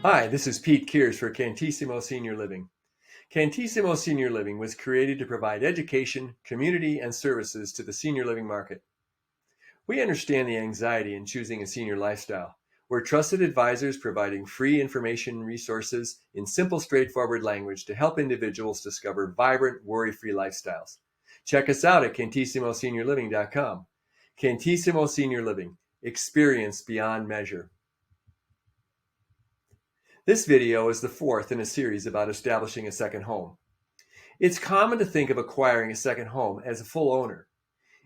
Hi, this is Pete Kears for Cantissimo Senior Living. Cantissimo Senior Living was created to provide education, community, and services to the senior living market. We understand the anxiety in choosing a senior lifestyle. We're trusted advisors providing free information and resources in simple, straightforward language to help individuals discover vibrant, worry-free lifestyles. Check us out at CantisimoSeniorLiving.com. Cantissimo Senior Living, experience beyond measure. This video is the fourth in a series about establishing a second home. It's common to think of acquiring a second home as a full owner.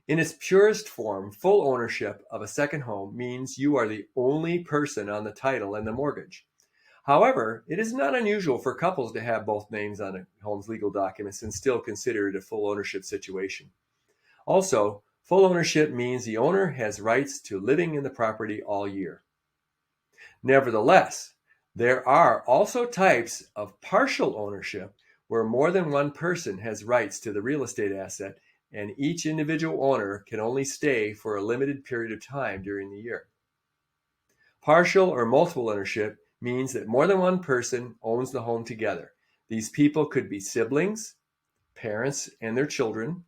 In its purest form, full ownership of a second home means you are the only person on the title and the mortgage. However, it is not unusual for couples to have both names on a home's legal documents and still consider it a full ownership situation. Also, full ownership means the owner has rights to living in the property all year. Nevertheless, there are also types of partial ownership where more than one person has rights to the real estate asset and each individual owner can only stay for a limited period of time during the year. Partial or multiple ownership means that more than one person owns the home together. These people could be siblings, parents and their children,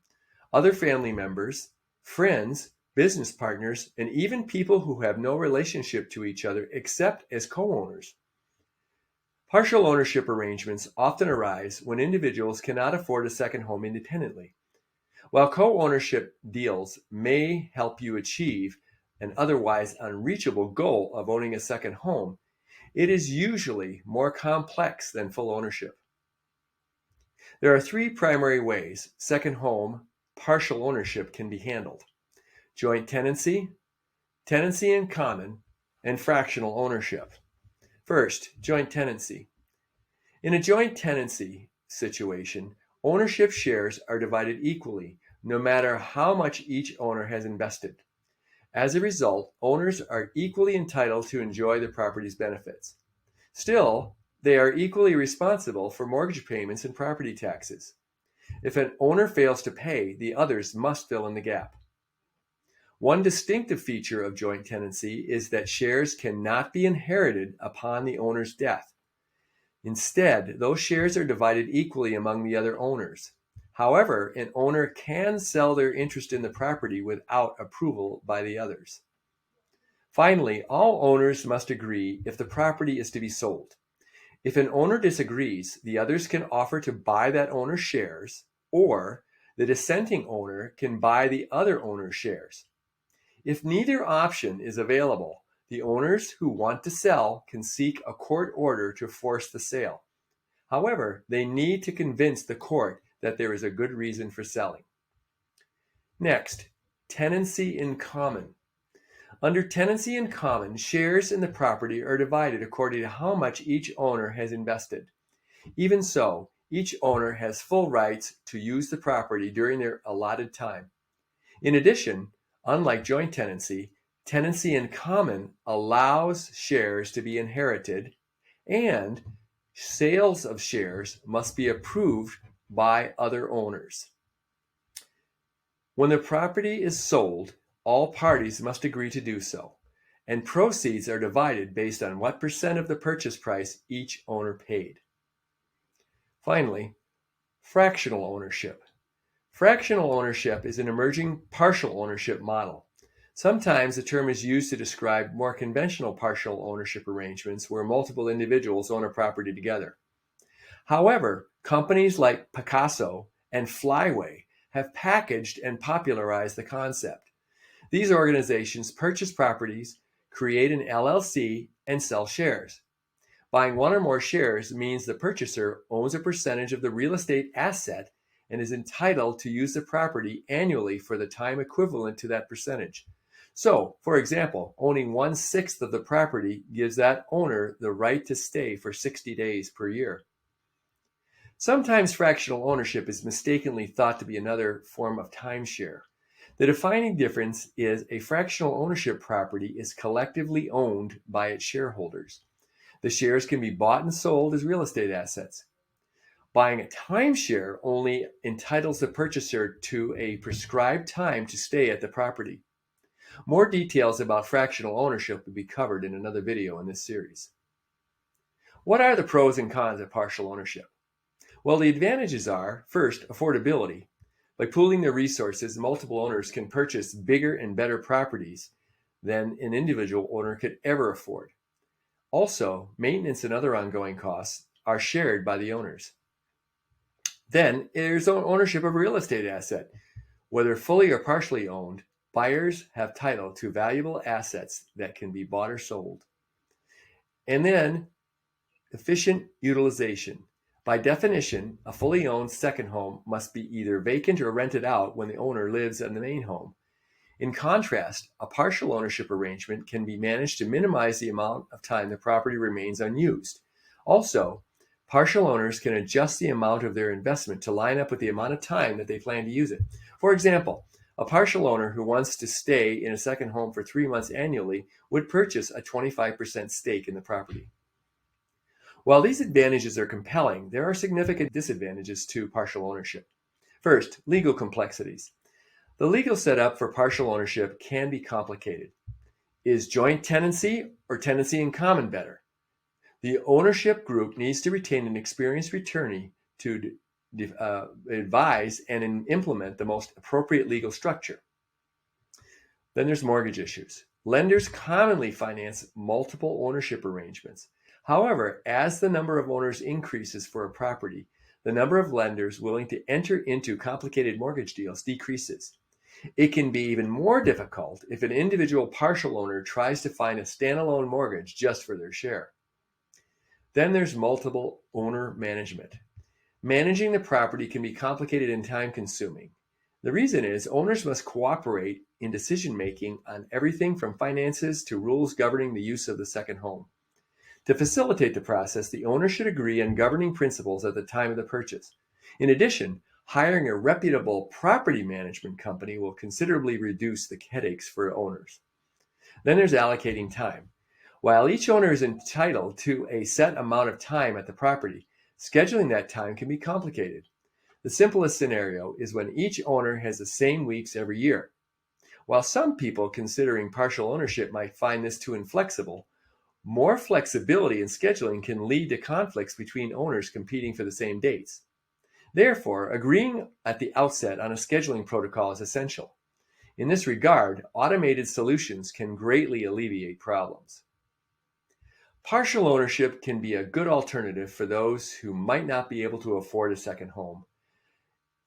other family members, friends, business partners, and even people who have no relationship to each other except as co-owners. Partial ownership arrangements often arise when individuals cannot afford a second home independently. While co-ownership deals may help you achieve an otherwise unreachable goal of owning a second home, it is usually more complex than full ownership. There are three primary ways second home partial ownership can be handled: joint tenancy, tenancy in common, and fractional ownership. First, joint tenancy. In a joint tenancy situation, ownership shares are divided equally, no matter how much each owner has invested. As a result, owners are equally entitled to enjoy the property's benefits. Still, they are equally responsible for mortgage payments and property taxes. If an owner fails to pay, the others must fill in the gap. One distinctive feature of joint tenancy is that shares cannot be inherited upon the owner's death. Instead, those shares are divided equally among the other owners. However, an owner can sell their interest in the property without approval by the others. Finally, all owners must agree if the property is to be sold. If an owner disagrees, the others can offer to buy that owner's shares, or the dissenting owner can buy the other owner's shares. If neither option is available, the owners who want to sell can seek a court order to force the sale. However, they need to convince the court that there is a good reason for selling. Next, tenancy in common. Under tenancy in common, shares in the property are divided according to how much each owner has invested. Even so, each owner has full rights to use the property during their allotted time. In addition, unlike joint tenancy, tenancy in common allows shares to be inherited, and sales of shares must be approved by other owners. When the property is sold, all parties must agree to do so, and proceeds are divided based on what percent of the purchase price each owner paid. Finally, fractional ownership. Fractional ownership is an emerging partial ownership model. Sometimes the term is used to describe more conventional partial ownership arrangements where multiple individuals own a property together. However, companies like Pacaso and Flyway have packaged and popularized the concept. These organizations purchase properties, create an LLC, and sell shares. Buying one or more shares means the purchaser owns a percentage of the real estate asset and is entitled to use the property annually for the time equivalent to that percentage. So, for example, owning 1/6 of the property gives that owner the right to stay for 60 days per year. Sometimes fractional ownership is mistakenly thought to be another form of timeshare. The defining difference is a fractional ownership property is collectively owned by its shareholders. The shares can be bought and sold as real estate assets. Buying a timeshare only entitles the purchaser to a prescribed time to stay at the property. More details about fractional ownership will be covered in another video in this series. What are the pros and cons of partial ownership? Well, the advantages are, first, affordability. By pooling their resources, multiple owners can purchase bigger and better properties than an individual owner could ever afford. Also, maintenance and other ongoing costs are shared by the owners. Then there's ownership of a real estate asset. Whether fully or partially owned, buyers have title to valuable assets that can be bought or sold. And then efficient utilization. By definition, a fully owned second home must be either vacant or rented out when the owner lives in the main home. In contrast, a partial ownership arrangement can be managed to minimize the amount of time the property remains unused. Also, partial owners can adjust the amount of their investment to line up with the amount of time that they plan to use it. For example, a partial owner who wants to stay in a second home for 3 months annually would purchase a 25% stake in the property. While these advantages are compelling, there are significant disadvantages to partial ownership. First, legal complexities. The legal setup for partial ownership can be complicated. Is joint tenancy or tenancy in common better? The ownership group needs to retain an experienced attorney to advise and implement the most appropriate legal structure. Then there's mortgage issues. Lenders commonly finance multiple ownership arrangements. However, as the number of owners increases for a property, the number of lenders willing to enter into complicated mortgage deals decreases. It can be even more difficult if an individual partial owner tries to find a standalone mortgage just for their share. Then there's multiple owner management. Managing the property can be complicated and time-consuming. The reason is owners must cooperate in decision-making on everything from finances to rules governing the use of the second home. To facilitate the process, the owner should agree on governing principles at the time of the purchase. In addition, hiring a reputable property management company will considerably reduce the headaches for owners. Then there's allocating time. While each owner is entitled to a set amount of time at the property, scheduling that time can be complicated. The simplest scenario is when each owner has the same weeks every year. While some people considering partial ownership might find this too inflexible, more flexibility in scheduling can lead to conflicts between owners competing for the same dates. Therefore, agreeing at the outset on a scheduling protocol is essential. In this regard, automated solutions can greatly alleviate problems. Partial ownership can be a good alternative for those who might not be able to afford a second home.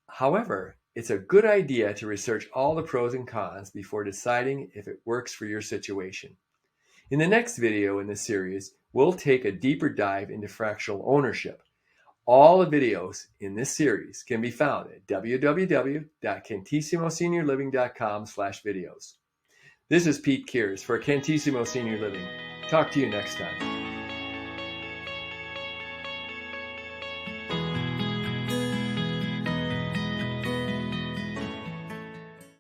However, it's a good idea to research all the pros and cons before deciding if it works for your situation. In the next video in this series, we'll take a deeper dive into fractional ownership. All the videos in this series can be found at www.cantissimoseniorliving.com/videos. This is Pete Kears for Cantissimo Senior Living. Talk to you next time.